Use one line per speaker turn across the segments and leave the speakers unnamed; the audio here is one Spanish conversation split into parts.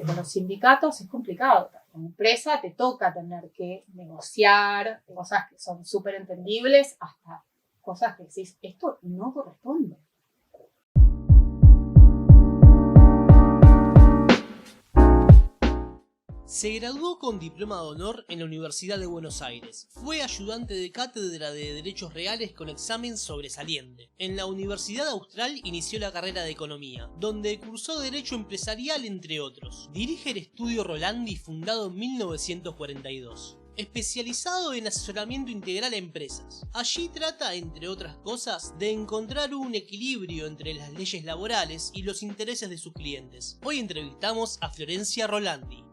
con los sindicatos es complicado. Como empresa te toca tener que negociar cosas que son súper entendibles hasta cosas que decís, esto no corresponde.
Se graduó con diploma de honor en la Universidad de Buenos Aires. Fue ayudante de cátedra de Derechos Reales con examen sobresaliente. En la Universidad Austral inició la carrera de Economía, donde cursó Derecho Empresarial entre otros. Dirige el estudio Rolandi, fundado en 1942. Especializado en asesoramiento integral a empresas. Allí trata, entre otras cosas, de encontrar un equilibrio entre las leyes laborales y los intereses de sus clientes. Hoy entrevistamos a Florencia Rolandi.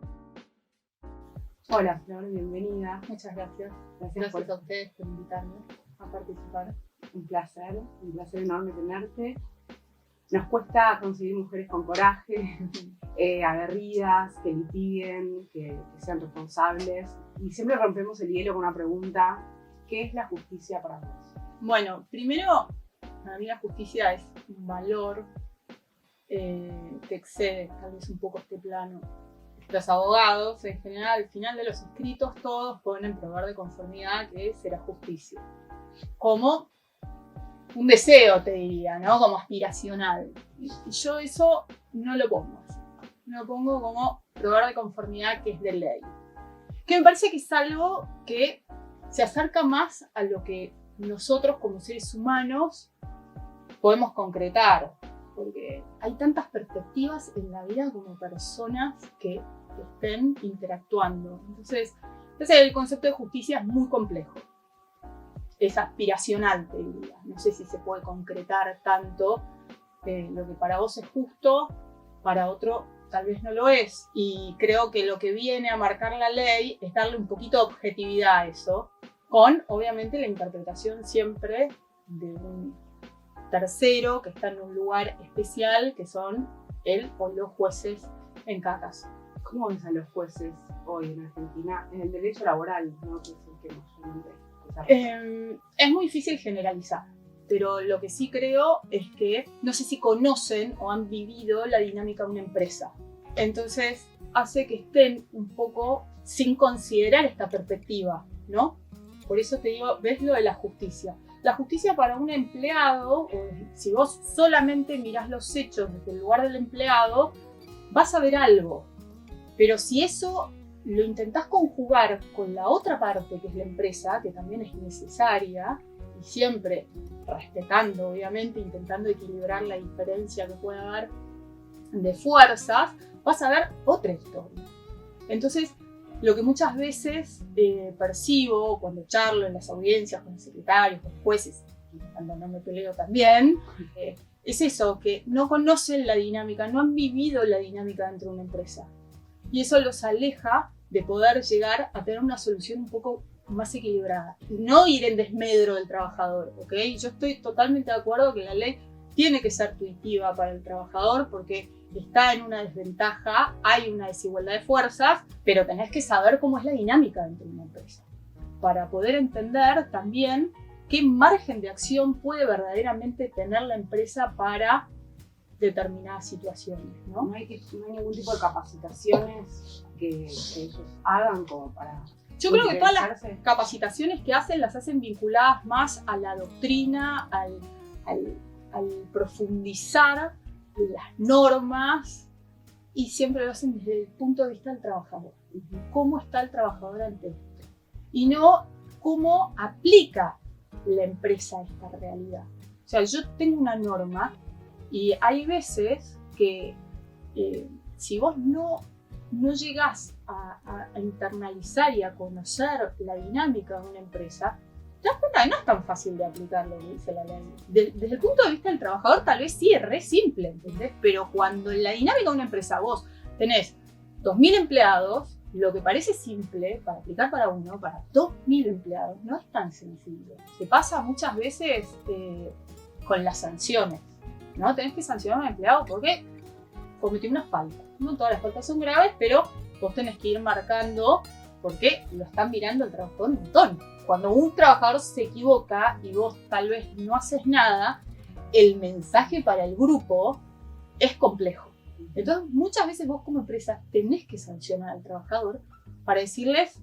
Hola Flor, bienvenida. Muchas gracias. Gracias a ustedes por invitarme a participar.
Un placer enorme tenerte. Nos cuesta conseguir mujeres con coraje, aguerridas, que litiguen, que sean responsables. Y siempre rompemos el hielo con una pregunta: ¿qué es la justicia para vos?
Bueno, primero, para mí la justicia es un valor que excede tal vez un poco este plano. Los abogados, en general, al final de los escritos, todos ponen probar de conformidad que será justicia. Como un deseo, te diría, ¿no? Como aspiracional. Y yo eso no lo pongo así. No lo pongo como probar de conformidad que es de ley. Que me parece que es algo que se acerca más a lo que nosotros como seres humanos podemos concretar. Porque hay tantas perspectivas en la vida como personas que estén interactuando. Entonces el concepto de justicia es muy complejo. Es aspiracional, te diría. No sé si se puede concretar tanto. Lo que para vos es justo, para otro tal vez no lo es. Y creo que lo que viene a marcar la ley es darle un poquito de objetividad a eso, con obviamente la interpretación siempre de un tercero que está en un lugar especial, que son él o los jueces en cada caso.
¿Cómo ves a los jueces hoy en Argentina en el derecho laboral, ¿no? Que es el que mayormente
es muy difícil generalizar, pero lo que sí creo es que no sé si conocen o han vivido la dinámica de una empresa. Entonces hace que estén un poco sin considerar esta perspectiva, ¿no? Por eso te digo, ves lo de la justicia. La justicia para un empleado, si vos solamente mirás los hechos desde el lugar del empleado, vas a ver algo. Pero si eso lo intentás conjugar con la otra parte, que es la empresa, que también es necesaria, y siempre respetando, obviamente, intentando equilibrar la diferencia que pueda haber de fuerzas, vas a ver otra historia. Entonces, lo que muchas veces percibo cuando charlo en las audiencias con los secretarios, con los jueces, cuando no me peleo también, es eso, que no conocen la dinámica, no han vivido la dinámica dentro de una empresa. Y eso los aleja de poder llegar a tener una solución un poco más equilibrada. No ir en desmedro del trabajador, ¿ok? Yo estoy totalmente de acuerdo que la ley tiene que ser tuitiva para el trabajador porque está en una desventaja, hay una desigualdad de fuerzas, pero tenés que saber cómo es la dinámica dentro de una empresa para poder entender también qué margen de acción puede verdaderamente tener la empresa para determinadas situaciones, ¿no?
No hay ningún tipo de capacitaciones que ellos hagan como para...
Yo creo que todas las capacitaciones que hacen las hacen vinculadas más a la doctrina, al profundizar las normas, y siempre lo hacen desde el punto de vista del trabajador. ¿Cómo está el trabajador ante esto? Y no cómo aplica la empresa esta realidad. O sea, yo tengo una norma y hay veces que si vos no llegás a internalizar y a conocer la dinámica de una empresa, te das cuenta que no es tan fácil de aplicar lo que dice la ley. Desde el punto de vista del trabajador tal vez sí es re simple, ¿entendés? Pero cuando en la dinámica de una empresa vos tenés 2.000 empleados, lo que parece simple para aplicar para uno, para 2.000 empleados, no es tan sencillo. Se pasa muchas veces con las sanciones, ¿no? Tenés que sancionar a un empleado porque cometió una falta. No todas las faltas son graves, pero vos tenés que ir marcando porque lo están mirando el trabajador un montón. Cuando un trabajador se equivoca y vos tal vez no haces nada, el mensaje para el grupo es complejo. Entonces, muchas veces vos como empresa tenés que sancionar al trabajador para decirles,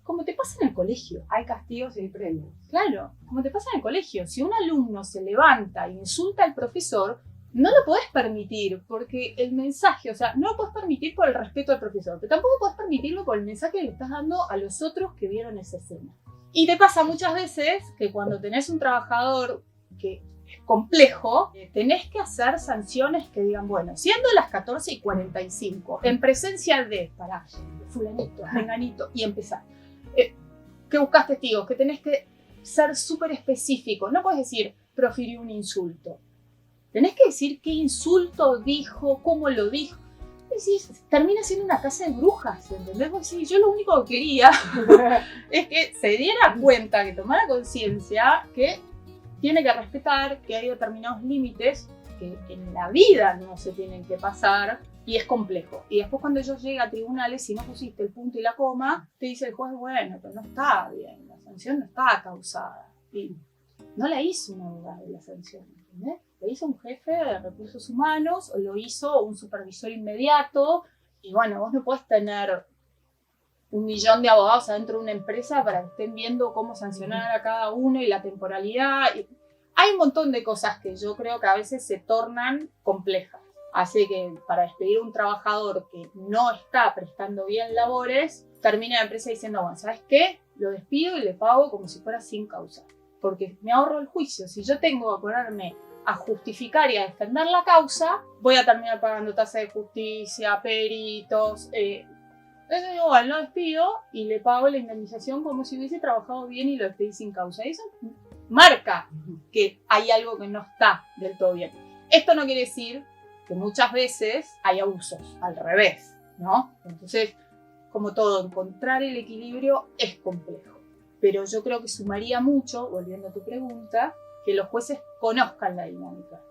como te pasa en el colegio.
Hay castigos y hay premios.
Claro, como te pasa en el colegio. Si un alumno se levanta e insulta al profesor, no lo podés permitir, porque el mensaje, o sea, no lo podés permitir por el respeto al profesor, pero tampoco podés permitirlo por el mensaje que le estás dando a los otros que vieron esa escena. Y te pasa muchas veces que cuando tenés un trabajador que es complejo, tenés que hacer sanciones que digan, bueno, siendo las 14:45, en presencia de, para fulanito, menganito, y empezar. Que buscas testigos, que tenés que ser súper específico. No puedes decir, profirió un insulto. Tenés que decir qué insulto dijo, cómo lo dijo. Decís, termina siendo una casa de brujas, ¿entendés? Vos decís, yo lo único que quería es que se diera cuenta, que tomara conciencia que tiene que respetar, que hay determinados límites que en la vida no se tienen que pasar y es complejo. Y después cuando ellos llegan a tribunales, si no pusiste el punto y la coma, te dice el juez, bueno, pero no está bien, la sanción no está causada. Y no la hizo un abogado la sanción, ¿entendés? Lo hizo un jefe de recursos humanos, o lo hizo un supervisor inmediato, y bueno, vos no podés tener 1.000.000 de abogados adentro de una empresa para que estén viendo cómo sancionar a cada uno y la temporalidad. Hay un montón de cosas que yo creo que a veces se tornan complejas. Así que para despedir a un trabajador que no está prestando bien labores, termina la empresa diciendo, bueno, ¿sabes qué? Lo despido y le pago como si fuera sin causa. Porque me ahorro el juicio. Si yo tengo que ponerme a justificar y a defender la causa, voy a terminar pagando tasa de justicia, peritos. Entonces igual lo despido y le pago la indemnización como si hubiese trabajado bien y lo despedí sin causa. Y eso marca que hay algo que no está del todo bien. Esto no quiere decir que muchas veces hay abusos, al revés, ¿no? Entonces, como todo, encontrar el equilibrio es complejo. Pero yo creo que sumaría mucho, volviendo a tu pregunta, que los jueces conozcan la dinámica.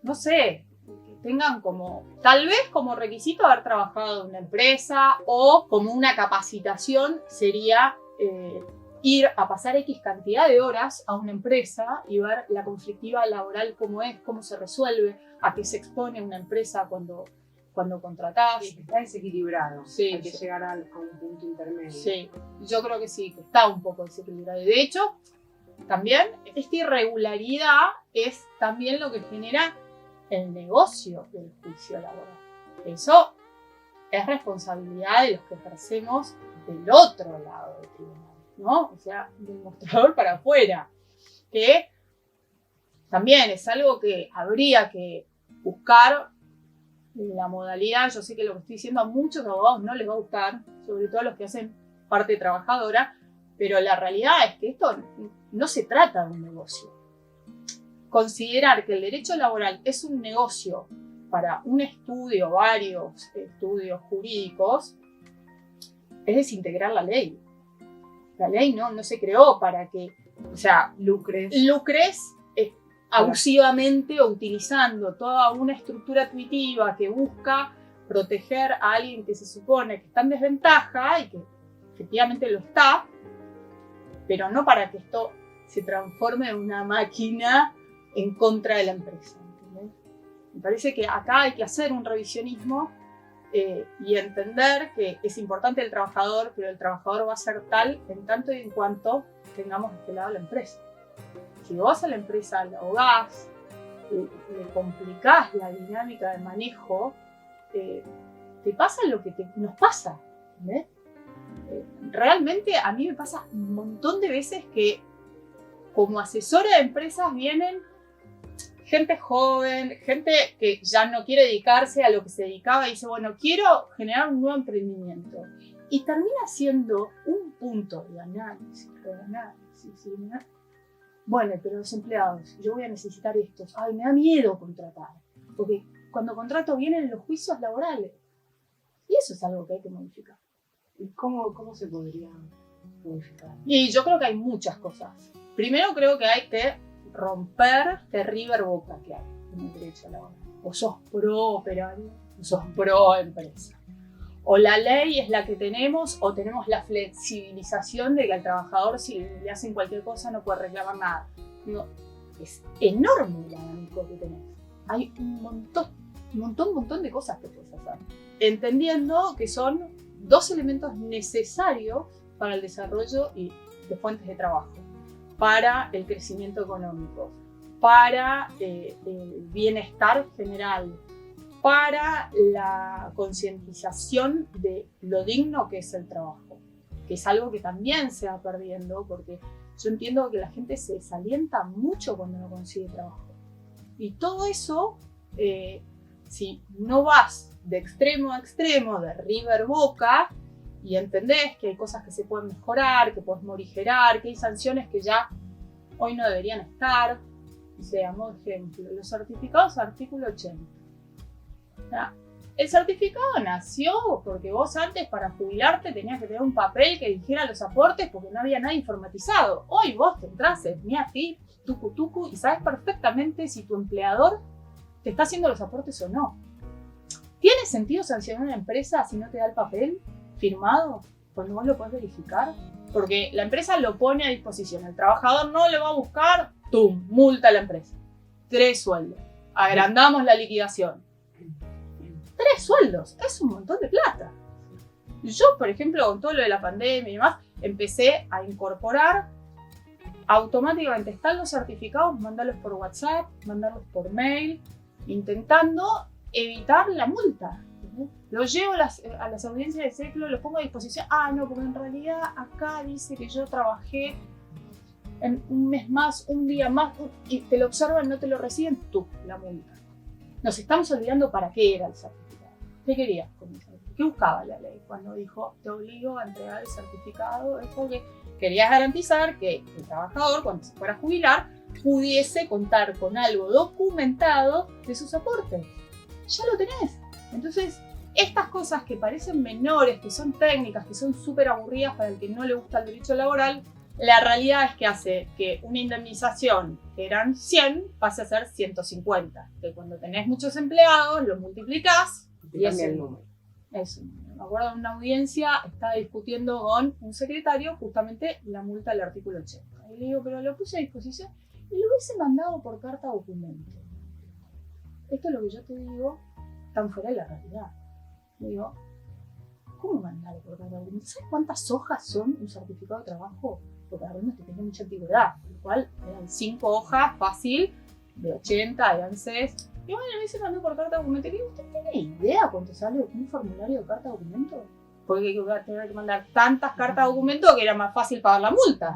No sé, que tengan como, tal vez como requisito haber trabajado en una empresa o como una capacitación sería ir a pasar X cantidad de horas a una empresa y ver la conflictiva laboral cómo es, cómo se resuelve, a qué se expone una empresa cuando contratás.
Sí, está desequilibrado.
Sí,
hay que llegar a un punto intermedio.
Sí, yo creo que sí, que está un poco desequilibrado. De hecho, también esta irregularidad es también lo que genera el negocio del juicio laboral. Eso es responsabilidad de los que ejercemos del otro lado del tribunal, ¿no? O sea, del mostrador para afuera, que también es algo que habría que buscar la modalidad. Yo sé que lo que estoy diciendo a muchos abogados no les va a gustar, sobre todo a los que hacen parte trabajadora, pero la realidad es que esto no se trata de un negocio. Considerar que el derecho laboral es un negocio para un estudio, varios estudios jurídicos, es desintegrar la ley. La ley no se creó para que, o sea, lucres abusivamente o utilizando toda una estructura intuitiva que busca proteger a alguien que se supone que está en desventaja y que efectivamente lo está, pero no para que esto se transforme en una máquina en contra de la empresa, ¿entendés? Me parece que acá hay que hacer un revisionismo y entender que es importante el trabajador, pero el trabajador va a ser tal en tanto y en cuanto tengamos de este lado la empresa. Si vos vas a la empresa, la ahogás, le complicás la dinámica de manejo, te pasa lo que nos pasa, ¿entendés? Realmente a mí me pasa un montón de veces que como asesora de empresas vienen gente joven, gente que ya no quiere dedicarse a lo que se dedicaba y dice, bueno, quiero generar un nuevo emprendimiento. Y termina siendo un punto de análisis. Bueno, pero los empleados, yo voy a necesitar estos. Ay, me da miedo contratar. Porque cuando contrato vienen los juicios laborales. Y eso es algo que hay que modificar.
¿Y cómo se podría modificar?
Y yo creo que hay muchas cosas. Primero creo que hay que romper este river boca que hay en el derecho laboral. O sos pro operario, o sos pro empresa. O la ley es la que tenemos, o tenemos la flexibilización de que al trabajador si le hacen cualquier cosa no puede reclamar nada. No, es enorme el abanico que tenemos. Hay un montón un montón de cosas que puedes hacer. Entendiendo que son 2 elementos necesarios para el desarrollo de fuentes de trabajo, para el crecimiento económico, para el bienestar general, para la concientización de lo digno que es el trabajo, que es algo que también se va perdiendo, porque yo entiendo que la gente se desalienta mucho cuando no consigue trabajo. Y todo eso, si no vas de extremo a extremo, de River Boca, y entendés que hay cosas que se pueden mejorar, que puedes morigerar, que hay sanciones que ya hoy no deberían estar. O sea, por ejemplo, los certificados artículo 80. El certificado nació porque vos antes para jubilarte tenías que tener un papel que dijera los aportes porque no había nada informatizado. Hoy vos te entras en MIAFIP, tucu, y sabes perfectamente si tu empleador te está haciendo los aportes o no. ¿Tiene sentido sancionar a una empresa si no te da el papel firmado cuando vos lo podés verificar? Porque la empresa lo pone a disposición, el trabajador no lo va a buscar, ¡tum! Multa a la empresa. 3 sueldos. Agrandamos la liquidación. 3 sueldos, es un montón de plata. Yo, por ejemplo, con todo lo de la pandemia y demás, empecé a incorporar automáticamente, están los certificados, mandarlos por WhatsApp, mandarlos por mail, intentando evitar la multa. Los llevo a las audiencias de CECLO, los pongo a disposición. Ah, no, porque en realidad acá dice que yo trabajé en un mes más, un día más, y te lo observan, no te lo reciben, tú, la multa. Nos estamos olvidando para qué era el certificado. ¿Qué querías con el certificado? ¿Qué buscaba la ley cuando dijo te obligo a entregar el certificado? Es porque querías garantizar que el trabajador, cuando se fuera a jubilar, pudiese contar con algo documentado de sus aportes. Ya lo tenés. Entonces, estas cosas que parecen menores, que son técnicas, que son súper aburridas para el que no le gusta el derecho laboral, la realidad es que hace que una indemnización que eran 100 pase a ser 150. Que cuando tenés muchos empleados, lo multiplicás y es el número. Eso. Me acuerdo en una audiencia, estaba discutiendo con un secretario justamente la multa del artículo 80. Y le digo, pero lo puse a disposición y lo hubiese mandado por carta documento. Esto es lo que yo te digo, tan fuera de la realidad. Le digo, ¿cómo mandarlo por carta documento? ¿Sabes cuántas hojas son un certificado de trabajo? Porque algunos que tienen mucha antigüedad, por lo cual eran 5 hojas fácil, de 80, de ANSES. Y bueno, a mí se mandó por carta documento. Y digo, ¿usted tiene idea cuánto sale un formulario de carta documento? Porque hay que tener que mandar tantas cartas documento que era más fácil pagar la multa.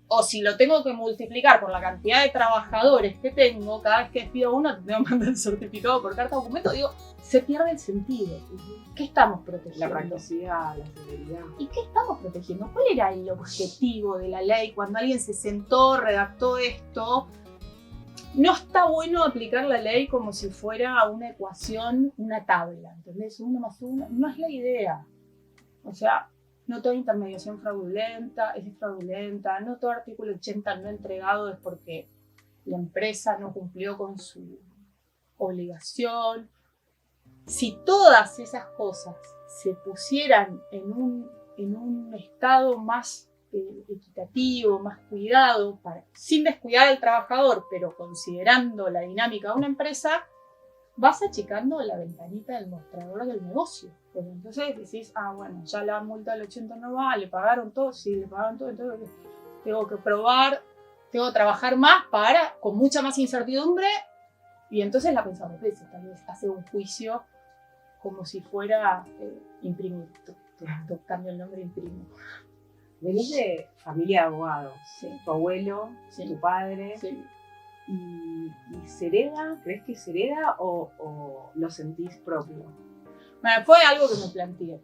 O si lo tengo que multiplicar por la cantidad de trabajadores que tengo, cada vez que despido a uno, te tengo que mandar el certificado por carta documento. Digo, se pierde el sentido. ¿Qué estamos protegiendo?
La practicidad, la seguridad.
¿Y qué estamos protegiendo? ¿Cuál era el objetivo de la ley? Cuando alguien se sentó, redactó esto, no está bueno aplicar la ley como si fuera una ecuación, una tabla. ¿Entendés? 1 más 1 no es la idea. O sea, no toda intermediación fraudulenta es fraudulenta, no todo artículo 80 no entregado es porque la empresa no cumplió con su obligación. Si todas esas cosas se pusieran en un estado más equitativo, más cuidado, sin descuidar al trabajador, pero considerando la dinámica de una empresa, vas achicando la ventanita del mostrador del negocio. Pues entonces decís, bueno, ya la multa del 80 no va, le pagaron todo, sí, le pagaron todo, entonces tengo que probar, tengo que trabajar más con mucha más incertidumbre, y entonces la pensadora tal vez hace un juicio como si fuera imprimir. Cambio el nombre, imprimo.
Venís de familia de abogados,
sí.
Tu abuelo,
sí.
Tu padre. Sí. ¿Y se hereda? ¿Crees que se hereda o lo sentís propio?
Bueno, fue algo que me planteé.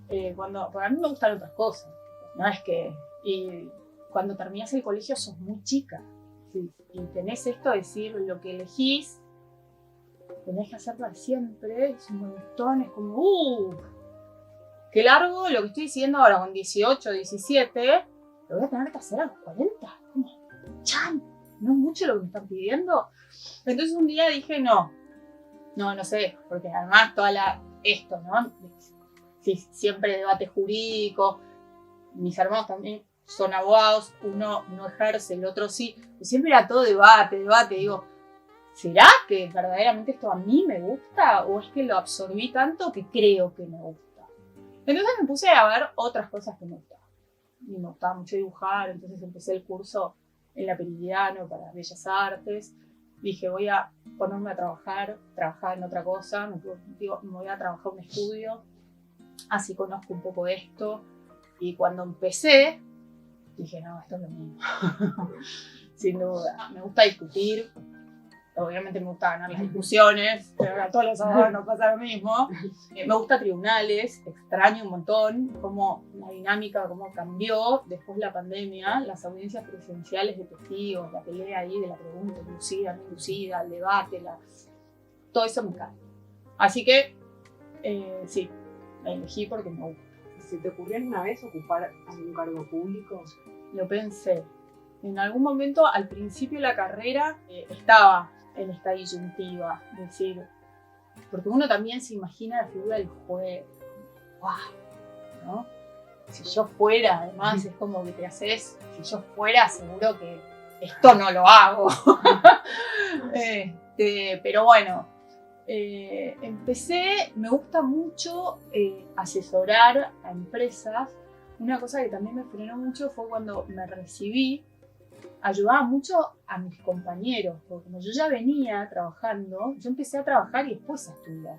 Porque a mí me gustan otras cosas. No es que... Y cuando terminás el colegio sos muy chica. Sí. Y tenés esto de decir, lo que elegís, tenés que hacerlo para siempre. Es un montón, es como... qué largo lo que estoy diciendo ahora con 18, 17. Lo voy a tener que hacer a los 40. Como, ¡chan! No es mucho lo que me están pidiendo. Entonces un día dije, no sé, porque además esto, ¿no? Sí, siempre debate jurídico, mis hermanos también son abogados, uno no ejerce, el otro sí, y siempre era todo debate, digo, ¿será que verdaderamente esto a mí me gusta o es que lo absorbí tanto que creo que me gusta? Entonces me puse a ver otras cosas que me gustaban. Y me gustaba mucho dibujar, entonces empecé el curso en la Peridiano para Bellas Artes. Dije, voy a ponerme a trabajar en otra cosa, me voy a trabajar en un estudio, así conozco un poco esto. Y cuando empecé, dije, no, esto es lo mío. Sin duda. Me gusta discutir. Obviamente me gusta ganar las discusiones, pero a todos los abogados nos pasa lo mismo. Me gusta tribunales, extraño un montón cómo la dinámica, cómo cambió después de la pandemia, las audiencias presenciales de testigos, la pelea ahí de la pregunta inducida, no inducida, el debate, todo eso me encanta. Así que sí, la elegí porque me gusta.
¿Se te ocurrió alguna vez ocupar algún cargo público?
Lo pensé. En algún momento, al principio de la carrera, estaba en esta disyuntiva, es decir, porque uno también se imagina la figura del juez, ¡guau! ¿No? Si yo fuera, además, es como que te haces, si yo fuera, seguro que esto no lo hago. Pero bueno, empecé, me gusta mucho asesorar a empresas. Una cosa que también me frenó mucho fue cuando me recibí. Ayudaba mucho a mis compañeros, porque como yo ya venía trabajando, yo empecé a trabajar y después a estudiar.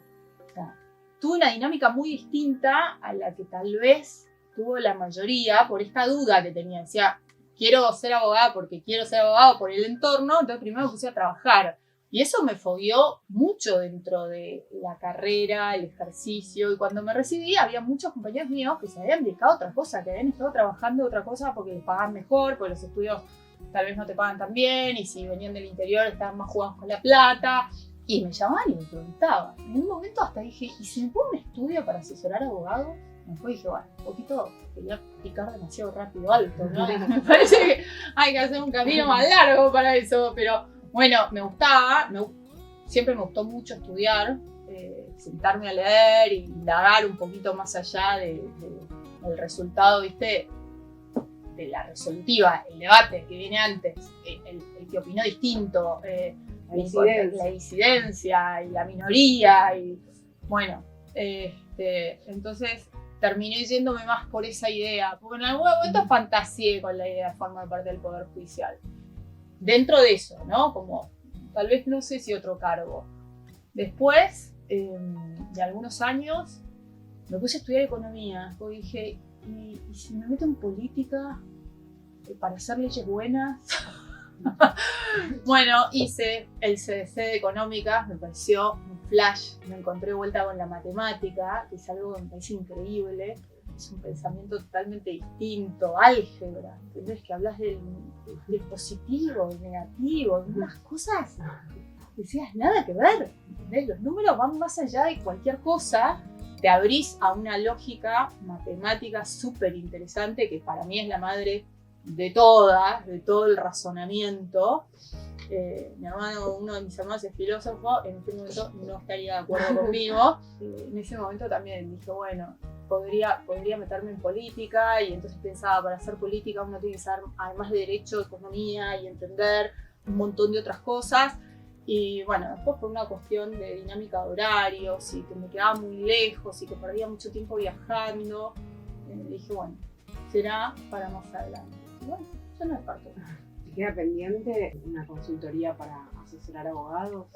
O sea, tuve una dinámica muy distinta a la que tal vez tuvo la mayoría por esta duda que tenía. Decía, quiero ser abogada porque quiero ser abogado por el entorno, entonces primero me puse a trabajar. Y eso me fogueó mucho dentro de la carrera, el ejercicio. Y cuando me recibí, había muchos compañeros míos que se habían dedicado a otra cosa, que habían estado trabajando de otra cosa porque les pagaban mejor, porque los estudios tal vez no te pagan tan bien, y si venían del interior estaban más jugados con la plata, y me llamaban y me preguntaban. En un momento hasta dije, ¿y si me pongo un estudio para asesorar abogados? Después dije, bueno, un poquito quería picar demasiado rápido alto, ¿no? Me parece que hay que hacer un camino más largo para eso, pero bueno, me gustaba, siempre me gustó mucho estudiar, sentarme a leer y indagar un poquito más allá del resultado, ¿viste? De la resolutiva, el debate que viene antes, el que opinó distinto, la disidencia y la minoría, y bueno, entonces terminé yéndome más por esa idea, porque en algún momento fantaseé con la idea de formar parte del Poder Judicial. Dentro de eso, ¿no? Como, tal vez no sé si otro cargo. Después de algunos años, me puse a estudiar economía, porque dije, ¿y si me meto en política para hacer leyes buenas? Bueno, hice el CDC de Económicas, me pareció un flash, me encontré de vuelta con la matemática, que es algo que me parece increíble, es un pensamiento totalmente distinto, álgebra, ¿entendés? Que hablas del positivo, del negativo, de unas cosas que decías nada que ver, ¿entendés? Los números van más allá de cualquier cosa, te abrís a una lógica matemática súper interesante que para mí es la madre de todo el razonamiento. Mi hermano, uno de mis hermanos es filósofo, en este momento no estaría de acuerdo conmigo. En ese momento también dije, bueno, podría meterme en política, y entonces pensaba, para hacer política uno tiene que saber, además de derecho, economía y entender un montón de otras cosas. Y bueno, después por una cuestión de dinámica de horarios y que me quedaba muy lejos y que perdía mucho tiempo viajando, dije, bueno, será para más adelante. Y bueno, yo no descarto.
¿Te queda pendiente una consultoría para asesorar abogados?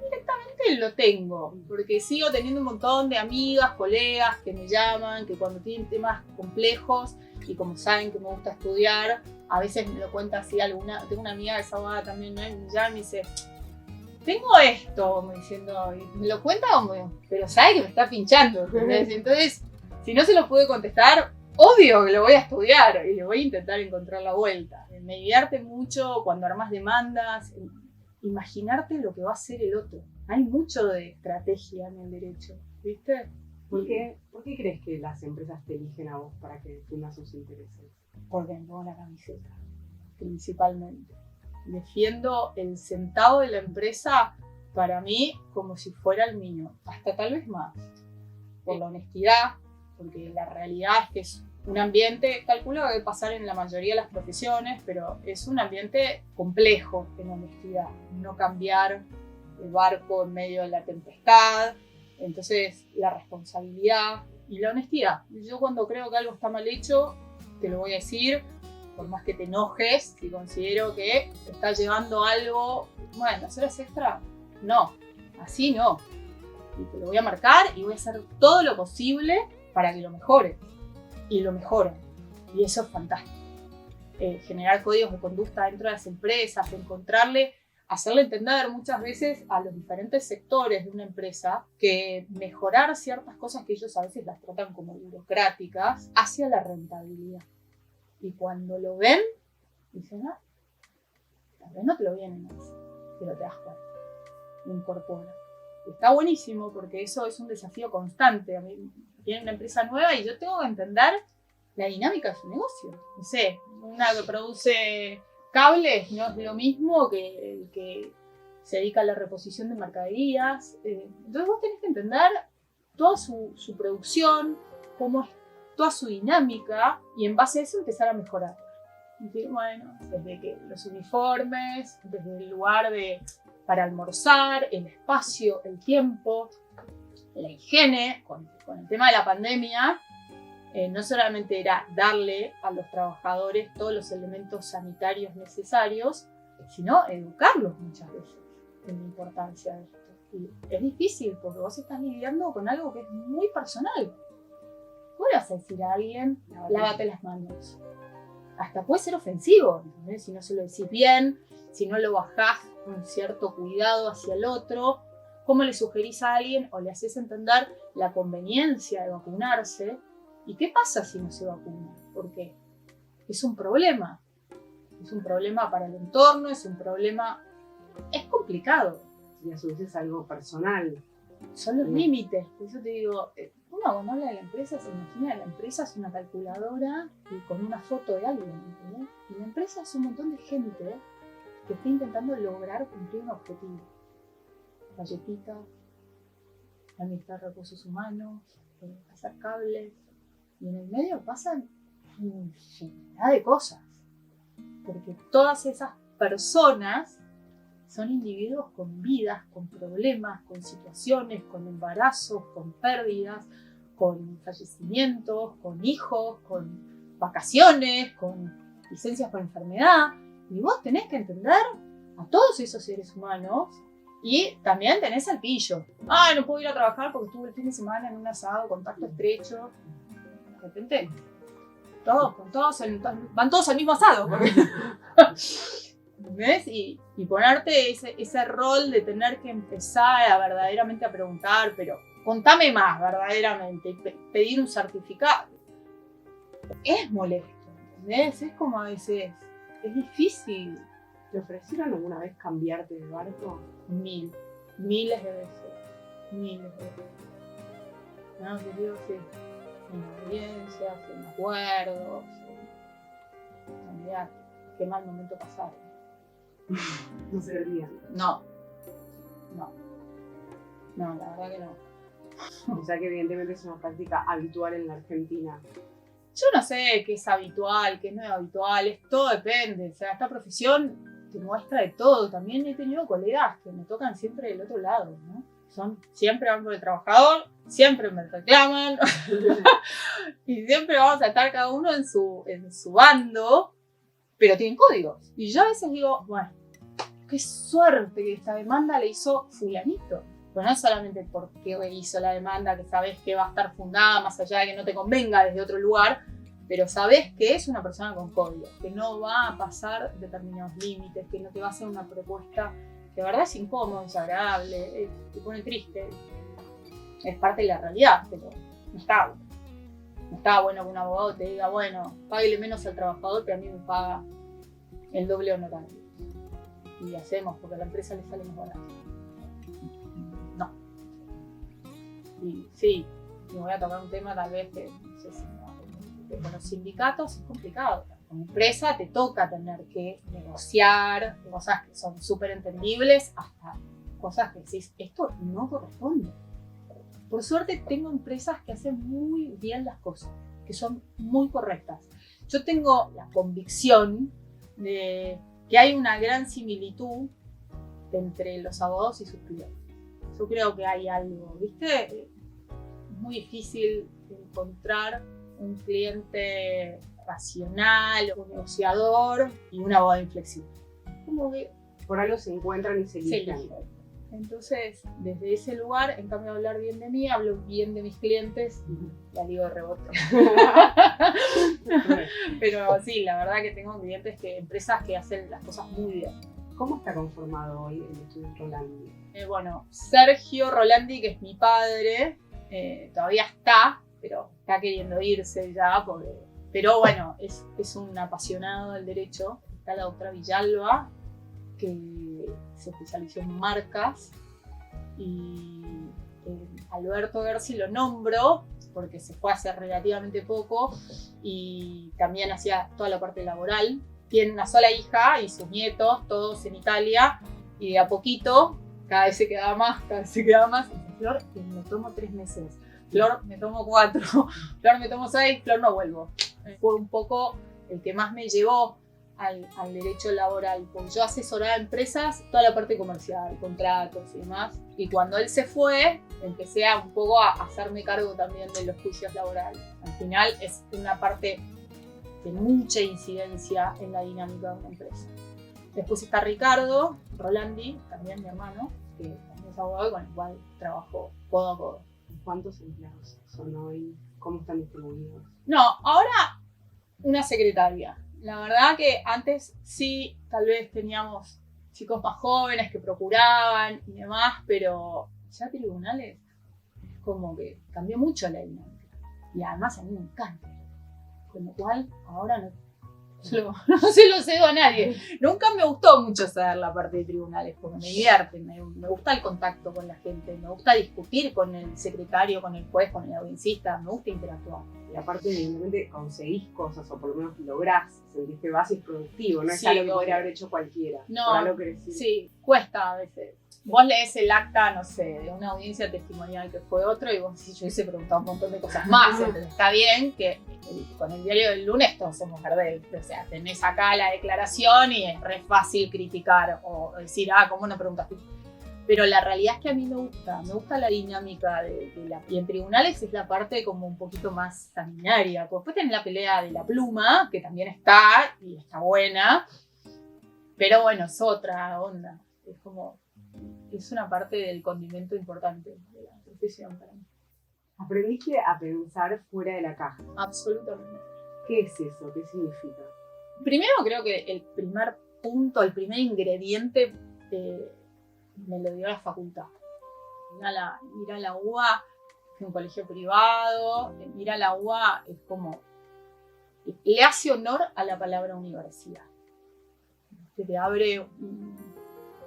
Directamente lo tengo, porque sigo teniendo un montón de amigas, colegas que me llaman, que cuando tienen temas complejos y como saben que me gusta estudiar, a veces me lo cuenta así alguna. Tengo una amiga que es abogada también, ¿no? Y me llama y me dice, tengo esto, como diciendo, y me lo cuenta como, pero sabe que me está pinchando, ¿entendés? Entonces, si no se lo pude contestar, obvio que lo voy a estudiar y le voy a intentar encontrar la vuelta. Me divierte mucho cuando armas demandas, imaginarte lo que va a hacer el otro. Hay mucho de estrategia en el derecho, ¿viste?
¿Por qué crees que las empresas te eligen a vos para que defiendas sus intereses?
Porque me pongo la camiseta, principalmente. Defiendo el centavo de la empresa para mí como si fuera el mío, hasta tal vez más. Por la honestidad, porque la realidad es que es un ambiente, calculo que debe pasar en la mayoría de las profesiones, pero es un ambiente complejo en honestidad. No cambiar el barco en medio de la tempestad. Entonces, la responsabilidad y la honestidad. Yo cuando creo que algo está mal hecho, te lo voy a decir, por más que te enojes, si considero que te está llevando algo, bueno, ¿hacer horas extra? No, así no. Y te lo voy a marcar y voy a hacer todo lo posible para que lo mejore. Y lo mejoran. Y eso es fantástico. Generar códigos de conducta dentro de las empresas, hacerle entender muchas veces a los diferentes sectores de una empresa que mejorar ciertas cosas que ellos a veces las tratan como burocráticas hacia la rentabilidad. Y cuando lo ven, dicen, tal vez no te lo vienen más, pero te das cuenta, lo incorporan. Está buenísimo porque eso es un desafío constante. A mí viene una empresa nueva y yo tengo que entender la dinámica de su negocio. No sé, una que produce cables no es lo mismo que el que se dedica a la reposición de mercaderías. Entonces vos tenés que entender toda su producción, cómo es toda su dinámica y en base a eso empezar a mejorar. Y bueno, desde que los uniformes, desde el lugar para almorzar, el espacio, el tiempo, la higiene, con el tema de la pandemia, no solamente era darle a los trabajadores todos los elementos sanitarios necesarios, sino educarlos muchas veces en la importancia de esto. Y es difícil porque vos estás lidiando con algo que es muy personal. ¿Cómo le vas a decir a alguien, lávate las manos? Hasta puede ser ofensivo, ¿entendés? Si no se lo decís bien, si no lo bajás con cierto cuidado hacia el otro. ¿Cómo le sugerís a alguien o le haces entender la conveniencia de vacunarse? ¿Y qué pasa si no se vacuna? Porque es un problema. Es un problema para el entorno, es un problema... Es complicado.
Y a su vez es algo personal.
Son los límites. Por eso te digo, uno cuando habla de la empresa se imagina que la empresa es una calculadora y con una foto de alguien, ¿entendés? Y la empresa es un montón de gente que está intentando lograr cumplir un objetivo. Galletitas, administrar recursos humanos, hacer cables. Y en el medio pasan infinidad de cosas. Porque todas esas personas son individuos con vidas, con problemas, con situaciones, con embarazos, con pérdidas, con fallecimientos, con hijos, con vacaciones, con licencias por enfermedad. Y vos tenés que entender a todos esos seres humanos. Y también tenés al pillo. No puedo ir a trabajar porque estuve el fin de semana en un asado, contacto estrecho. De repente, van todos al mismo asado. ¿Ves? Y ponerte ese rol de tener que empezar a verdaderamente a preguntar, pero contame más verdaderamente, pedir un certificado. Es molesto, ¿entendés? Es como a veces, es difícil.
¿Te ofrecieron alguna vez cambiarte de barco?
Miles de veces. No, te digo, sí. En audiencias, en acuerdos. Mirá, qué mal momento pasaron.
No se olvidan.
No, la verdad que no.
O sea que evidentemente es una práctica habitual en la Argentina.
Yo no sé qué es habitual, qué no es habitual, todo depende. O sea, esta profesión te muestra de todo. También he tenido colegas que me tocan siempre del otro lado, ¿no? Siempre van por el trabajador, siempre me reclaman y siempre vamos a estar cada uno en su bando, pero tienen códigos. Y yo a veces digo, bueno, qué suerte que esta demanda le hizo fulanito. Pero no es solamente porque hizo la demanda, que sabes que va a estar fundada más allá de que no te convenga desde otro lugar, pero sabes que es una persona con códigos, que no va a pasar determinados límites, que no te va a hacer una propuesta que de verdad es incómodo, desagradable, te pone triste. Es parte de la realidad, pero no está bueno. No está bueno que un abogado te diga, bueno, páguele menos al trabajador, pero a mí me paga el doble honorario. Y hacemos porque a la empresa le sale más barato. No. Y sí, me voy a tocar un tema tal vez que no sé si con los sindicatos es complicado. Como empresa te toca tener que negociar cosas que son súper entendibles hasta cosas que decís, esto no corresponde. Por suerte tengo empresas que hacen muy bien las cosas. que son muy correctas. Yo tengo la convicción de que hay una gran similitud entre los abogados y sus clientes. Yo creo que hay algo, ¿viste? Es muy difícil encontrar un cliente racional, un negociador y un abogado inflexible. Como que
Por algo se encuentran y se eligen.
eligen. Entonces, desde ese lugar, en cambio de hablar bien de mí, hablo bien de mis clientes y la digo de rebote. Pero sí, la verdad que tengo clientes, empresas que hacen las cosas muy bien.
¿Cómo está conformado hoy el estudio Rolandi?
Bueno, Sergio Rolandi, que es mi padre, todavía está, pero está queriendo irse ya, pero bueno, es un apasionado del derecho. Está la doctora Villalba, que se especializó en marcas, y Alberto Gersi lo nombro porque se fue hace relativamente poco y también hacía toda la parte laboral. Tiene una sola hija y sus nietos, todos en Italia, y de a poquito, cada vez se quedaba más. Y dice, Flor, me tomo 3 meses. Flor, me tomo 4. Flor, me tomo 6. Flor, no vuelvo. Fue un poco el que más me llevó al derecho laboral, porque yo asesoraba a empresas toda la parte comercial, contratos y demás, y cuando él se fue empecé un poco a hacerme cargo también de los juicios laborales. Al final es una parte de mucha incidencia en la dinámica de una empresa. Después está Ricardo Rolandi, también mi hermano, que también es abogado y con el cual trabajo codo a codo.
¿Cuántos empleados son hoy? ¿Cómo están distribuidos?
No, ahora una secretaria. La verdad que antes sí, tal vez teníamos chicos más jóvenes que procuraban y demás, pero ya tribunales es como que cambió mucho la dinámica. Y además a mí me encanta. Con lo cual, ahora no se lo cedo a nadie. Nunca me gustó mucho saber la parte de tribunales, porque me divierte, me gusta el contacto con la gente, me gusta discutir con el secretario, con el juez, con el audiencista, me gusta interactuar.
Y aparte, evidentemente, conseguís cosas, o por lo menos lográs, sentís que vas y es productivo, no es
Sí,
algo que
obvio.
podría haber hecho cualquiera.
No,
por algo que decís.
sí, cuesta a veces. Vos lees el acta, no sé, de una audiencia testimonial que fue otro y vos decís, yo hubiese preguntado un montón de cosas más. Entonces está bien que con el diario del lunes todos somos Gardel. O sea, tenés acá la declaración y es re fácil criticar o decir, ¿cómo no preguntaste? Pero la realidad es que a mí me gusta la dinámica y en tribunales es la parte como un poquito más sanguinaria. Después tenés la pelea de la pluma, que también está y está buena, pero bueno, es otra onda. Es una parte del condimento importante de la profesión para mí.
¿Aprendiste a pensar fuera de la caja?
Absolutamente.
¿Qué es eso? ¿Qué significa?
Primero creo que el primer punto, el primer ingrediente me lo dio la facultad. Ir a la UBA, es un colegio privado, ir a la UBA es como, le hace honor a la palabra universidad. Te abre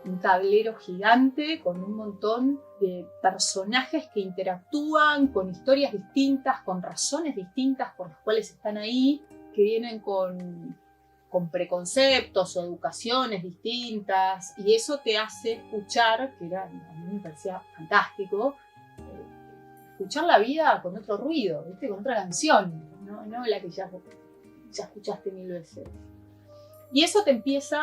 un tablero gigante con un montón de personajes que interactúan con historias distintas, con razones distintas por las cuales están ahí, que vienen con preconceptos o educaciones distintas, y eso te hace escuchar, que a mí me parecía fantástico, escuchar la vida con otro ruido, ¿viste? Con otra canción, no la que ya escuchaste 1000 veces. Y eso te empieza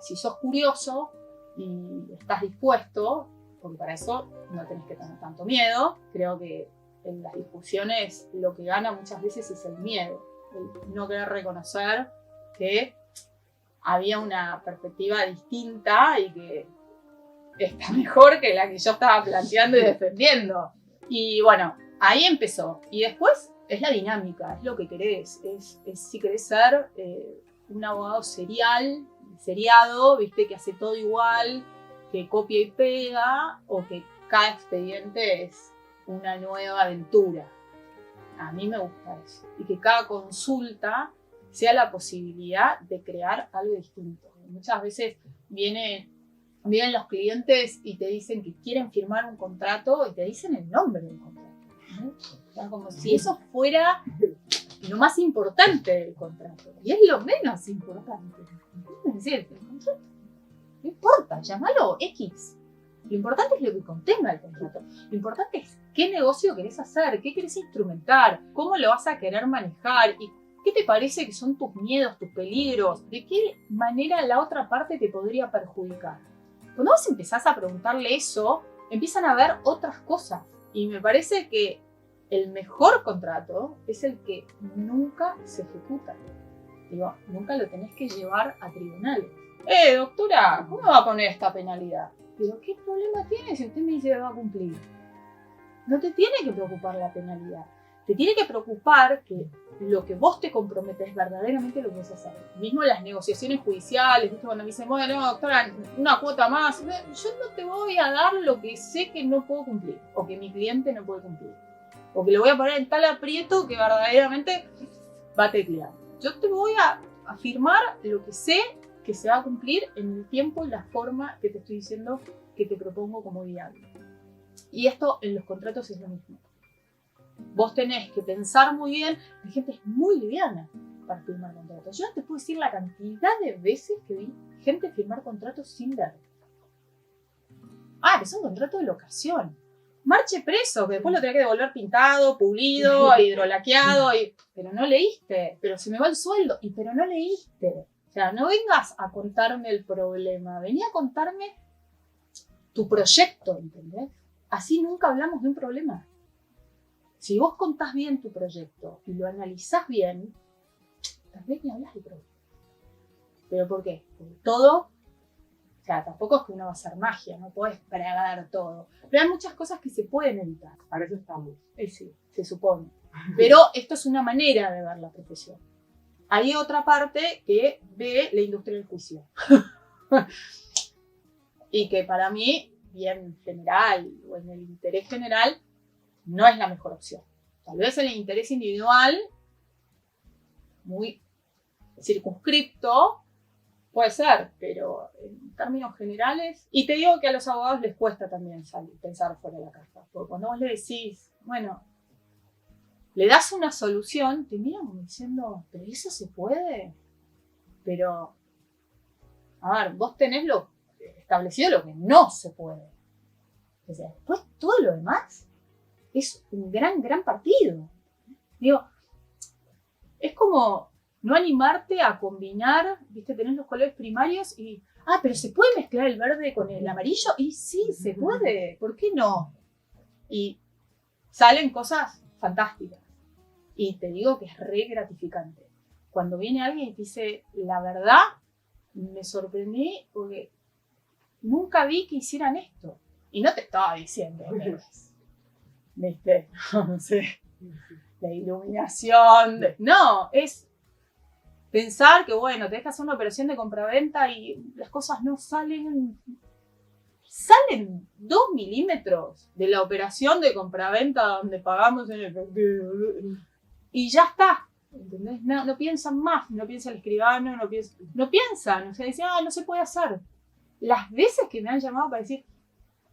si sos curioso y estás dispuesto, porque para eso no tenés que tener tanto miedo. Creo que en las discusiones lo que gana muchas veces es el miedo, el no querer reconocer que había una perspectiva distinta y que está mejor que la que yo estaba planteando y defendiendo. Y bueno, ahí empezó. Y después es la dinámica, es lo que querés. Es si querés ser un abogado seriado, ¿viste? Que hace todo igual, que copia y pega, o que cada expediente es una nueva aventura. A mí me gusta eso. Y que cada consulta sea la posibilidad de crear algo distinto. Muchas veces vienen los clientes y te dicen que quieren firmar un contrato y te dicen el nombre del contrato, ¿no? O sea, como si eso fuera lo más importante del contrato. Y es lo menos importante. Es decir, el contrato, no importa, llámalo X. Lo importante es lo que contenga el contrato. Lo importante es qué negocio querés hacer, qué querés instrumentar, cómo lo vas a querer manejar y qué te parece que son tus miedos, tus peligros, de qué manera la otra parte te podría perjudicar. Cuando vos empezás a preguntarle eso, empiezan a ver otras cosas. Y me parece que el mejor contrato es el que nunca se ejecuta. Digo, nunca lo tenés que llevar a tribunales. Doctora, ¿cómo va a poner esta penalidad? Digo, ¿qué problema tiene si usted me dice que va a cumplir? No te tiene que preocupar la penalidad. Te tiene que preocupar que lo que vos te comprometes verdaderamente lo que vas a hacer. Mismo las negociaciones judiciales, ¿viste? Cuando me dicen, bueno, doctora, una cuota más. Yo no te voy a dar lo que sé que no puedo cumplir, o que mi cliente no puede cumplir, o que lo voy a poner en tal aprieto que verdaderamente va a teclear. Yo te voy a afirmar lo que sé que se va a cumplir en el tiempo y la forma que te estoy diciendo que te propongo como viable. Y esto en los contratos es lo mismo. Vos tenés que pensar muy bien. La gente es muy liviana para firmar contratos. Yo no te puedo decir la cantidad de veces que vi gente firmar contratos sin leer. Que es un contrato de locación. Marche preso, que después lo tenés que devolver pintado, pulido, hidrolaqueado. Pero no leíste. Pero se me va el sueldo. Pero no leíste. O sea, no vengas a contarme el problema. Vení a contarme tu proyecto, ¿entendés? Así nunca hablamos de un problema. Si vos contás bien tu proyecto y lo analizás bien, tal vez ni hablas de problema. ¿Pero por qué? Porque todo, o sea, tampoco es que uno va a hacer magia, no podés pregar todo. Pero hay muchas cosas que se pueden evitar.
Para eso estamos.
Sí, se supone. Pero esto es una manera de ver la profesión. Hay otra parte que ve la industria del juicio. Y que para mí, bien general o en el interés general, no es la mejor opción. Tal vez en el interés individual, muy circunscripto, puede ser, pero en términos generales... Y te digo que a los abogados les cuesta también pensar fuera de la caja. Porque cuando vos le decís, bueno, le das una solución, te miran como diciendo, ¿pero eso se puede? Pero, a ver, vos tenés lo establecido lo que no se puede. O sea, después todo lo demás es un gran partido. Digo, es como no animarte a combinar, ¿viste? Tenés los colores primarios y, pero ¿se puede mezclar el verde con el amarillo? Y sí, se puede, ¿por qué no? Y salen cosas fantásticas. Y te digo que es re gratificante. Cuando viene alguien y te dice, la verdad, me sorprendí porque nunca vi que hicieran esto. Y no te estaba diciendo, ¿viste? No sé, la iluminación. No, es pensar que, bueno, tenés que hacer una operación de compraventa y las cosas no salen 2 milímetros de la operación de compraventa donde pagamos en efectivo. Y ya está. ¿Entendés? No piensan más, no piensa el escribano, no piensan. O sea, dicen, no se puede hacer. Las veces que me han llamado para decir,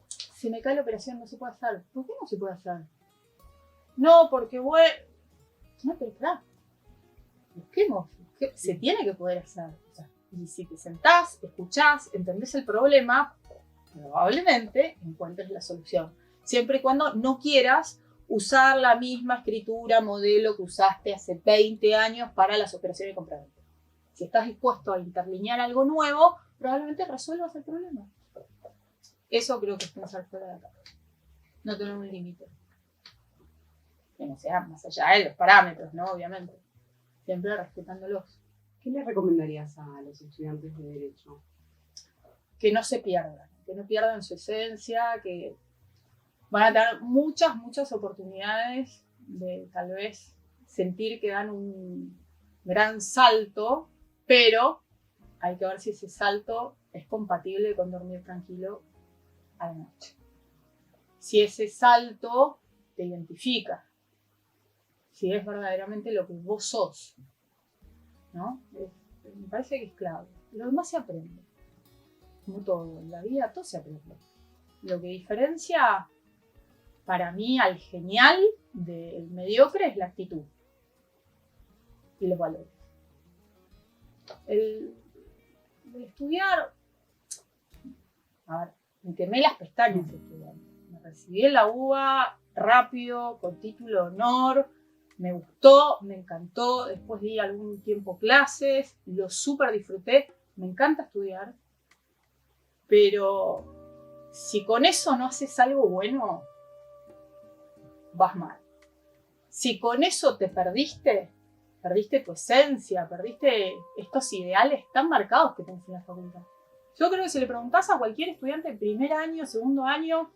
se me cae la operación, no se puede hacer. ¿Por qué no se puede hacer? No, porque bueno... No, pero claro, busquemos. Se tiene que poder hacer. O sea, y si te sentás, escuchás, entendés el problema, probablemente encuentres la solución. Siempre y cuando no quieras usar la misma escritura, modelo que usaste hace 20 años para las operaciones de compraventa. Si estás dispuesto a interlinear algo nuevo, probablemente resuelvas el problema. Eso creo que es pensar fuera de acá. No tener un límite. Que no sea más allá de los parámetros, ¿no? Obviamente. Siempre respetándolos.
¿Qué le recomendarías a los estudiantes de Derecho?
Que no se pierdan. Que no pierdan su esencia, que van a tener muchas oportunidades de tal vez sentir que dan un gran salto, pero hay que ver si ese salto es compatible con dormir tranquilo a la noche. Si ese salto te identifica, si es verdaderamente lo que vos sos, ¿no? Me parece que es clave. Lo demás se aprende. Como todo, en la vida todo se aprende. Lo que diferencia para mí al genial del mediocre es la actitud y los valores. El estudiar, a ver, me quemé las pestañas estudiando. Me recibí en la UBA rápido, con título de honor, me gustó, me encantó, después di algún tiempo clases, lo súper disfruté, me encanta estudiar, pero si con eso no haces algo bueno, vas mal. Si con eso te perdiste tu esencia, perdiste estos ideales tan marcados que tenés en la facultad. Yo creo que si le preguntás a cualquier estudiante de primer año, segundo año,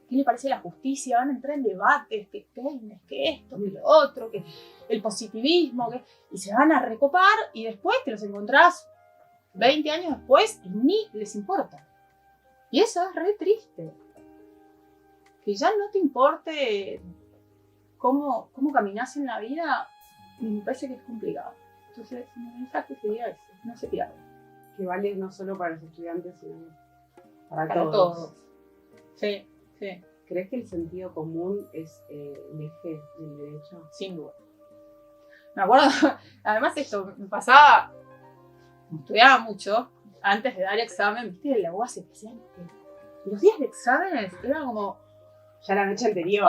¿qué le parece la justicia? Van a entrar en debates, que Keynes, que esto, que lo otro, que el positivismo, y se van a recopar y después te los encontrás 20 años después y ni les importa. Y eso es re triste. Que ya no te importe cómo caminás en la vida, me parece que es complicado. Entonces, mi mensaje sería ese, no se pierda.
Que vale no solo para los estudiantes, sino para
todos. Sí. Sí.
¿Crees que el sentido común es el eje del derecho?
Sin duda. Me acuerdo, además esto me pasaba, estudiaba mucho, antes de dar examen, viste, en la UBA se hacían los días de exámenes era como...
Ya la noche anterior.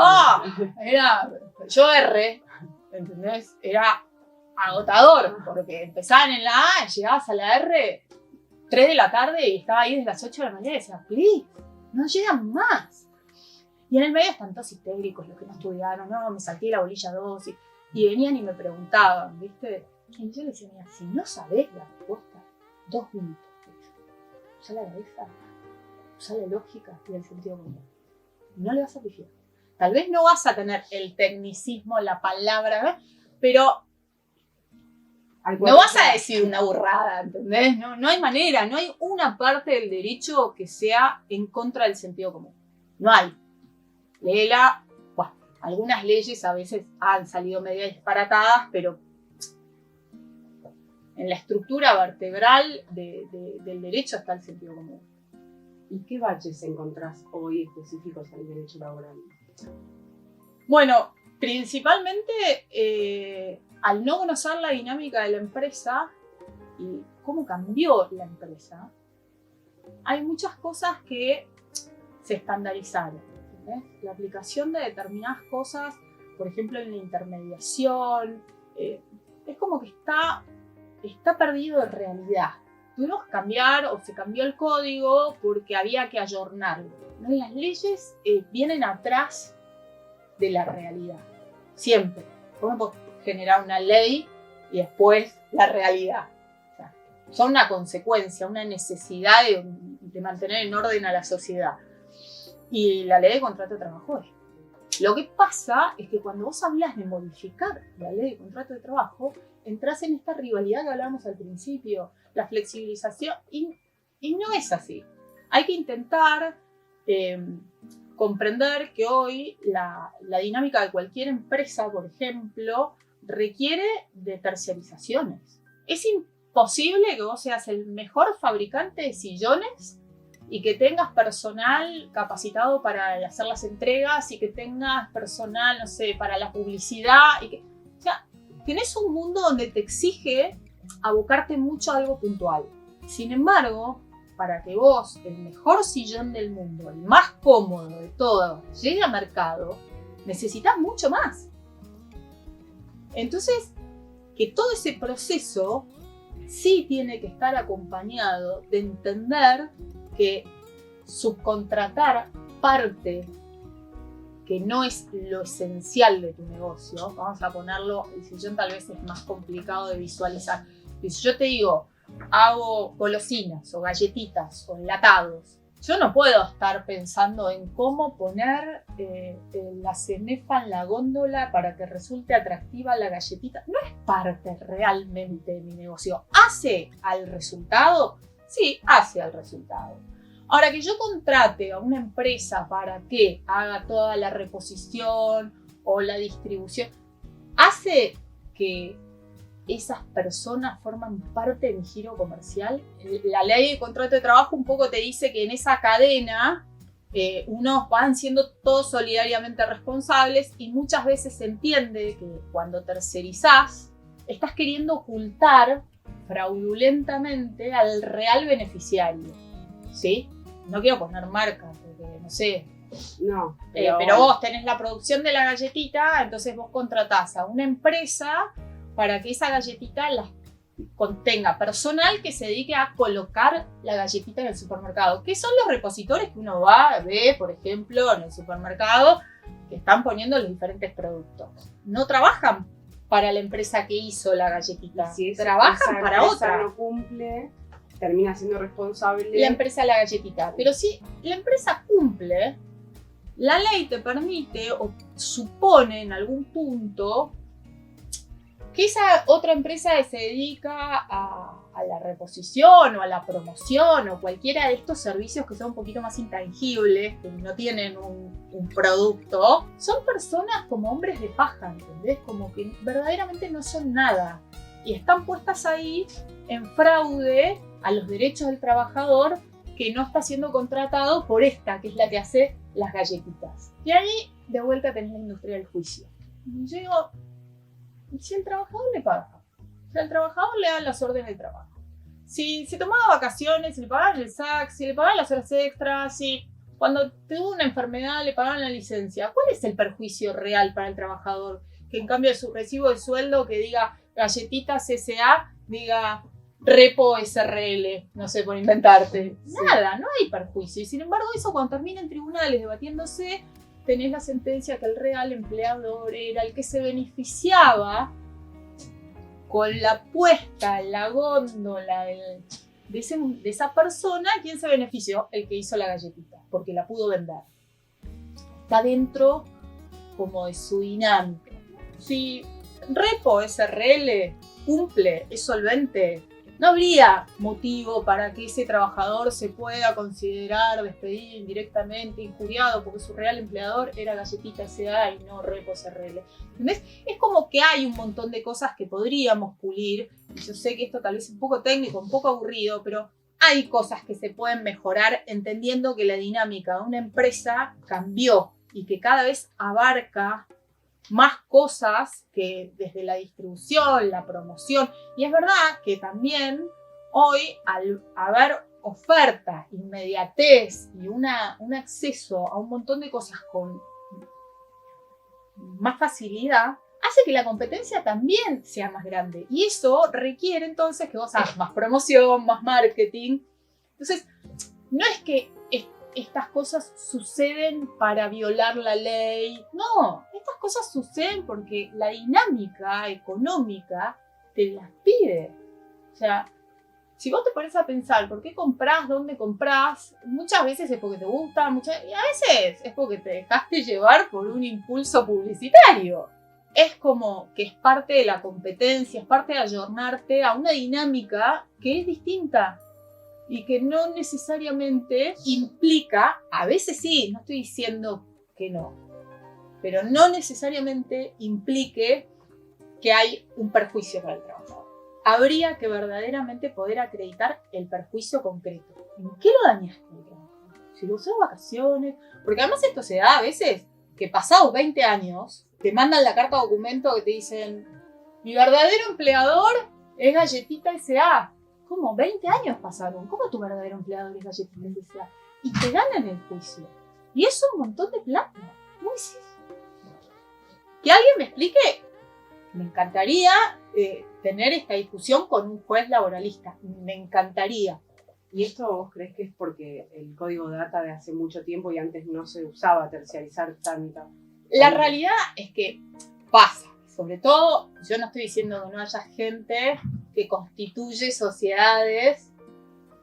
Era, yo R, ¿entendés? Era agotador, porque empezaban en la A, llegabas a la R, 3 de la tarde y estaba ahí desde las 8 de la mañana y decía, please, no llegan más. Y en el medio están todos histéricos, los que no estudiaron, no, me salté la bolilla 2 y venían y me preguntaban, ¿viste? Y yo les decía, mira, si no sabés la respuesta, 2 minutos. Usa la cabeza, usa la lógica y el sentido común. No le vas a pifiar. Tal vez no vas a tener el tecnicismo, la palabra, pero no vas a decir una burrada, ¿entendés? No hay manera, no hay una parte del derecho que sea en contra del sentido común. No hay. Léela. Bueno, algunas leyes a veces han salido medio disparatadas, pero en la estructura vertebral del derecho está el sentido común.
¿Y qué baches encontrás hoy específicos al derecho laboral?
Bueno, principalmente al no conocer la dinámica de la empresa y cómo cambió la empresa, hay muchas cosas que se estandarizaron. ¿Entendés? La aplicación de determinadas cosas, por ejemplo en la intermediación, es como que está perdido de realidad. Tuvimos que cambiar o se cambió el código porque había que ayornarlo. ¿No? Las leyes vienen atrás de la realidad, siempre. Podemos generar una ley y después la realidad. O sea, son una consecuencia, una necesidad de mantener en orden a la sociedad. Y la ley de contrato de trabajo es. Lo que pasa es que cuando vos hablas de modificar la ley de contrato de trabajo, entras en esta rivalidad que hablábamos al principio, la flexibilización, y no es así. Hay que intentar comprender que hoy la dinámica de cualquier empresa, por ejemplo, requiere de tercerizaciones. Es imposible que vos seas el mejor fabricante de sillones y que tengas personal capacitado para hacer las entregas y que tengas personal, no sé, para la publicidad. O sea, tenés un mundo donde te exige abocarte mucho a algo puntual. Sin embargo, para que vos, el mejor sillón del mundo, el más cómodo de todo, llegue al mercado, necesitas mucho más. Entonces, que todo ese proceso sí tiene que estar acompañado de entender que subcontratar parte que no es lo esencial de tu negocio, vamos a ponerlo, el sillón tal vez es más complicado de visualizar. Y si yo te digo, hago golosinas o galletitas o enlatados, yo no puedo estar pensando en cómo poner la cenefa en la góndola para que resulte atractiva la galletita. No es parte realmente de mi negocio. ¿Hace al resultado? Sí, hace al resultado. Ahora, que yo contrate a una empresa para que haga toda la reposición o la distribución, ¿hace que esas personas forman parte de mi giro comercial? La ley de contrato de trabajo un poco te dice que en esa cadena unos van siendo todos solidariamente responsables y muchas veces se entiende que cuando tercerizás estás queriendo ocultar fraudulentamente al real beneficiario, ¿sí? no quiero poner marca, porque no sé,
No,
pero vos tenés la producción de la galletita, entonces vos contratás a una empresa para que esa galletita la contenga personal que se dedique a colocar la galletita en el supermercado, que son los repositores que uno ve, por ejemplo, en el supermercado, que están poniendo los diferentes productos. No trabajan para la empresa que hizo la galletita,
si
trabajan para otra.
No cumple, termina siendo responsable
la empresa la galletita. Pero si la empresa cumple, la ley te permite o supone en algún punto que esa otra empresa se dedica a la reposición o a la promoción o cualquiera de estos servicios que son un poquito más intangibles, que no tienen un producto, son personas como hombres de paja, ¿entendés? Como que verdaderamente no son nada y están puestas ahí en fraude a los derechos del trabajador que no está siendo contratado por esta, que es la que hace las galletitas. Y ahí de vuelta tenés la industria del juicio. Y yo digo, si el trabajador le paga, si al trabajador le dan las órdenes de trabajo, si se tomaba vacaciones, si le pagaban el SAC, si le pagaban las horas extras, si cuando tuvo una enfermedad le pagaban la licencia, ¿cuál es el perjuicio real para el trabajador? Que en cambio de su recibo de sueldo que diga galletitas S.A., diga Repo SRL, no sé, por inventarte.
Sí.
Nada, no hay perjuicio. Y sin embargo, eso cuando termina en tribunales debatiéndose, tenés la sentencia que el real empleador era el que se beneficiaba con la puesta en la góndola de esa persona. ¿Quién se benefició? El que hizo la galletita, porque la pudo vender. Está dentro como de su dinámica. Si Repo SRL cumple, es solvente, no habría motivo para que ese trabajador se pueda considerar despedido indirectamente, injuriado, porque su real empleador era Galletita S.A. y no Repo SRL. ¿Entendés? Es como que hay un montón de cosas que podríamos pulir. Y yo sé que esto tal vez es un poco técnico, un poco aburrido, pero hay cosas que se pueden mejorar entendiendo que la dinámica de una empresa cambió y que cada vez abarca más cosas que desde la distribución, la promoción. Y es verdad que también hoy, al haber oferta, inmediatez y un acceso a un montón de cosas con más facilidad, hace que la competencia también sea más grande. Y eso requiere entonces que vos hagas más promoción, más marketing. Entonces, no es que estas cosas suceden para violar la ley. No, estas cosas suceden porque la dinámica económica te las pide. O sea, si vos te pones a pensar por qué comprás, dónde comprás, muchas veces es porque te gusta, y a veces es porque te dejaste llevar por un impulso publicitario. Es como que es parte de la competencia, es parte de ayornarte a una dinámica que es distinta. Y que no necesariamente implica, a veces sí, no estoy diciendo que no, pero no necesariamente implique que hay un perjuicio para el trabajador. Habría que verdaderamente poder acreditar el perjuicio concreto. ¿En qué lo dañaste al trabajador? Si lo usas vacaciones, porque además esto se da a veces que pasados 20 años te mandan la carta documento que te dicen mi verdadero empleador es Galletita S.A. ¿Cómo? 20 años pasaron. ¿Cómo tu verdadero empleador es Galletita S.A.? Y te ganan el juicio. Y eso es un montón de plata. ¿Cómo es eso? Que alguien me explique. Me encantaría tener esta discusión con un juez laboralista. Me encantaría.
¿Y esto vos crees que es porque el código data de hace mucho tiempo y antes no se usaba terciarizar tanto?
La realidad es que pasa. Sobre todo, yo no estoy diciendo que no haya gente que constituye sociedades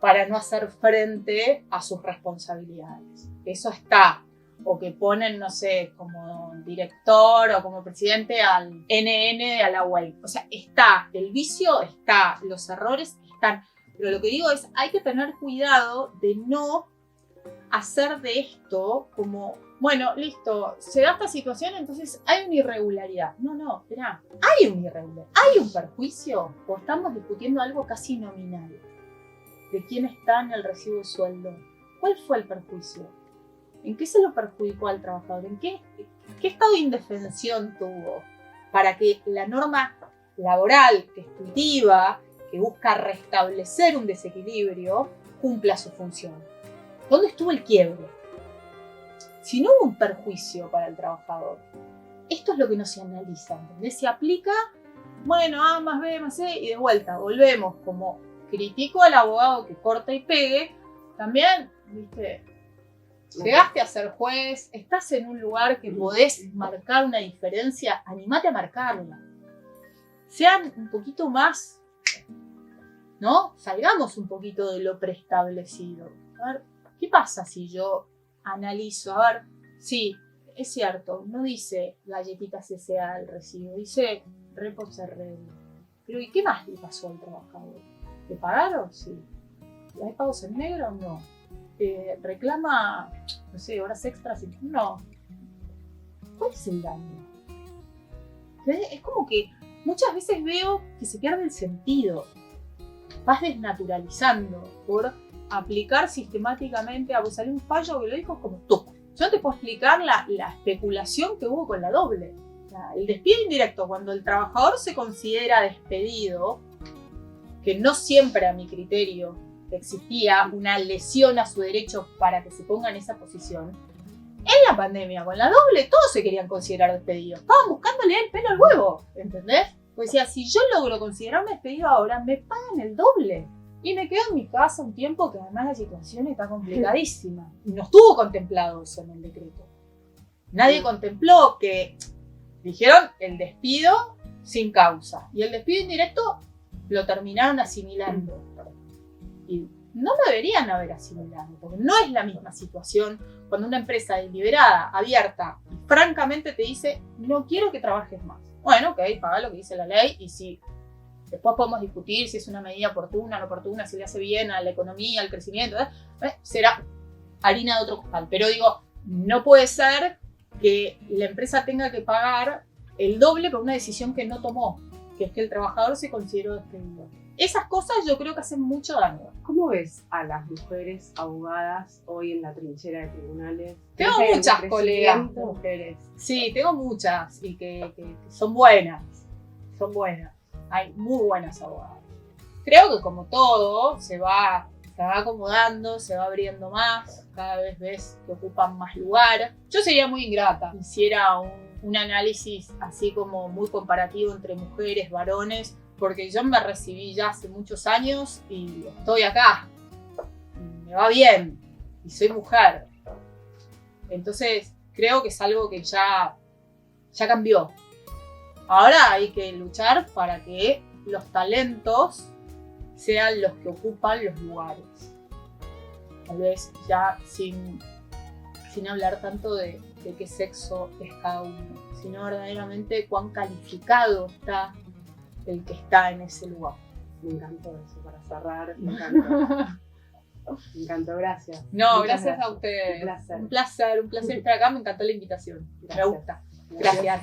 para no hacer frente a sus responsabilidades. Eso está. O que ponen, no sé, como director o como presidente al NN de la UAI. O sea, está. El vicio está. Los errores están. Pero lo que digo es, hay que tener cuidado de no hacer de esto como, bueno, listo, se da esta situación, entonces hay una irregularidad. No, espera, hay una irregularidad, hay un perjuicio, o estamos discutiendo algo casi nominal de quién está en el recibo de sueldo. ¿Cuál fue el perjuicio? ¿En qué se lo perjudicó al trabajador? ¿En qué estado de indefensión tuvo para que la norma laboral, que es intuitiva, que busca restablecer un desequilibrio, cumpla su función? ¿Dónde estuvo el quiebre? Si no hubo un perjuicio para el trabajador, esto es lo que no se analiza, ¿entendés? Se aplica, bueno, A más B más C y de vuelta, volvemos. Como critico al abogado que corta y pegue, también, viste, llegaste a ser juez, estás en un lugar que podés marcar una diferencia, animate a marcarla. Sean un poquito más, ¿no? Salgamos un poquito de lo preestablecido. A ver, ¿qué pasa si yo analizo? A ver, sí, es cierto, no dice galletitas S.A. el recibo, dice repos RL. Pero ¿y qué más le pasó al trabajador? ¿Le pagaron? Sí. ¿Hay pagos en negro? No. ¿Reclama, no sé, horas extras? No. ¿Cuál es el daño? Es como que muchas veces veo que se pierde el sentido. Vas desnaturalizando por aplicar sistemáticamente a vos. Sale un fallo que lo dijo como tú. Yo no te puedo explicar la especulación que hubo con la doble. El despido indirecto, cuando el trabajador se considera despedido, que no siempre a mi criterio existía una lesión a su derecho para que se ponga en esa posición. En la pandemia, con la doble, todos se querían considerar despedidos. Estaban buscándole el pelo al huevo, ¿entendés? Pues decía, si yo logro considerarme despedido ahora, me pagan el doble. Y me quedo en mi casa un tiempo que además la situación está complicadísima. Y no estuvo contemplado eso en el decreto. Nadie contempló que dijeron el despido sin causa. Y el despido indirecto lo terminaron asimilando. Y no lo deberían haber asimilado, porque no es la misma situación cuando una empresa deliberada, abierta y francamente te dice, no quiero que trabajes más. Bueno, ok, paga lo que dice la ley y si después podemos discutir si es una medida oportuna, no oportuna, si le hace bien a la economía, al crecimiento, será harina de otro costal. Pero digo, no puede ser que la empresa tenga que pagar el doble por una decisión que no tomó, que es que el trabajador se consideró despedido. Esas cosas yo creo que hacen mucho daño.
¿Cómo ves a las mujeres abogadas hoy en la trinchera de tribunales?
Tengo muchas colegas mujeres. Sí, tengo muchas y que son buenas. Son buenas. Hay muy buenas abogadas. Creo que como todo se va acomodando, se va abriendo más. Cada vez ves que ocupan más lugar. Yo sería muy ingrata si hiciera un análisis así como muy comparativo entre mujeres, varones, porque yo me recibí ya hace muchos años y estoy acá. Me va bien y soy mujer. Entonces creo que es algo que ya cambió. Ahora hay que luchar para que los talentos sean los que ocupan los lugares. Tal vez ya sin hablar tanto de qué sexo es cada uno, sino verdaderamente cuán calificado está el que está en ese lugar.
Me encantó eso, para cerrar, me encantó. Me encantó, gracias.
No, gracias a ustedes. Un placer estar acá, me encantó la invitación.
Gracias.
Me gusta. Gracias.